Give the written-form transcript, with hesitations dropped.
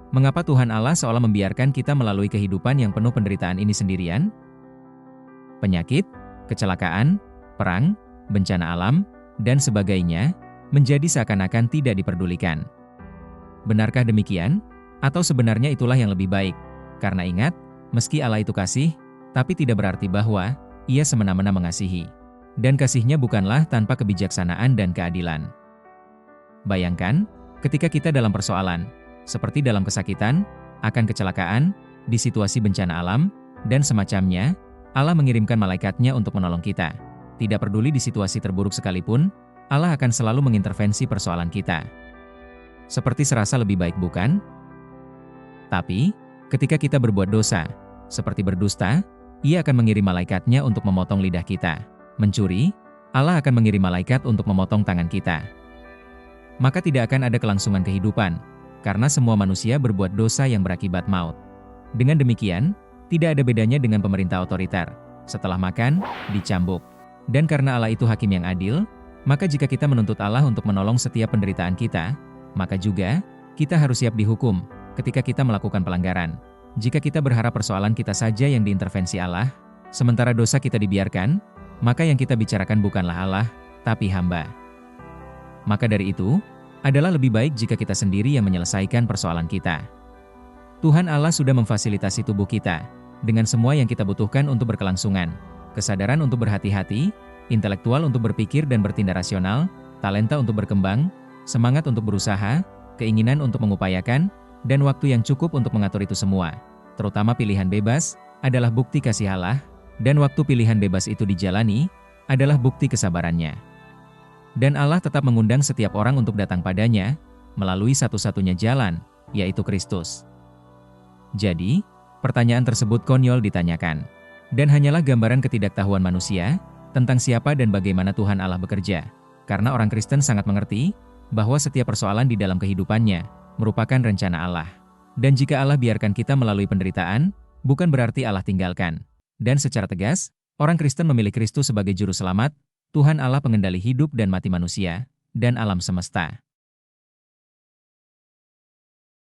Mengapa Tuhan Allah seolah membiarkan kita melalui kehidupan yang penuh penderitaan ini sendirian? Penyakit, kecelakaan, perang, bencana alam, dan sebagainya, menjadi seakan-akan tidak diperdulikan. Benarkah demikian? Atau sebenarnya itulah yang lebih baik? Karena ingat, meski Allah itu kasih, tapi tidak berarti bahwa Ia semena-mena mengasihi. Dan kasih-Nya bukanlah tanpa kebijaksanaan dan keadilan. Bayangkan, ketika kita dalam persoalan, seperti dalam kesakitan, akan kecelakaan, di situasi bencana alam, dan semacamnya, Allah mengirimkan malaikat-Nya untuk menolong kita. Tidak peduli di situasi terburuk sekalipun, Allah akan selalu mengintervensi persoalan kita. Seperti serasa lebih baik, bukan? Tapi, ketika kita berbuat dosa, seperti berdusta, Ia akan mengirim malaikat-Nya untuk memotong lidah kita. Mencuri, Allah akan mengirim malaikat untuk memotong tangan kita. Maka tidak akan ada kelangsungan kehidupan, karena semua manusia berbuat dosa yang berakibat maut. Dengan demikian, tidak ada bedanya dengan pemerintah otoriter. Setelah makan, dicambuk. Dan karena Allah itu hakim yang adil, maka jika kita menuntut Allah untuk menolong setiap penderitaan kita, maka juga, kita harus siap dihukum, ketika kita melakukan pelanggaran. Jika kita berharap persoalan kita saja yang diintervensi Allah, sementara dosa kita dibiarkan, maka yang kita bicarakan bukanlah Allah, tapi hamba. Maka dari itu, adalah lebih baik jika kita sendiri yang menyelesaikan persoalan kita. Tuhan Allah sudah memfasilitasi tubuh kita, dengan semua yang kita butuhkan untuk berkelangsungan, kesadaran untuk berhati-hati, intelektual untuk berpikir dan bertindak rasional, talenta untuk berkembang, semangat untuk berusaha, keinginan untuk mengupayakan, dan waktu yang cukup untuk mengatur itu semua, terutama pilihan bebas, adalah bukti kasih Allah, dan waktu pilihan bebas itu dijalani, adalah bukti kesabarannya. Dan Allah tetap mengundang setiap orang untuk datang padanya, melalui satu-satunya jalan, yaitu Kristus. Jadi, pertanyaan tersebut konyol ditanyakan, dan hanyalah gambaran ketidaktahuan manusia, tentang siapa dan bagaimana Tuhan Allah bekerja. Karena orang Kristen sangat mengerti, bahwa setiap persoalan di dalam kehidupannya, merupakan rencana Allah. Dan jika Allah biarkan kita melalui penderitaan, bukan berarti Allah tinggalkan. Dan secara tegas, orang Kristen memilih Kristus sebagai juru selamat, Tuhan Allah pengendali hidup dan mati manusia, dan alam semesta.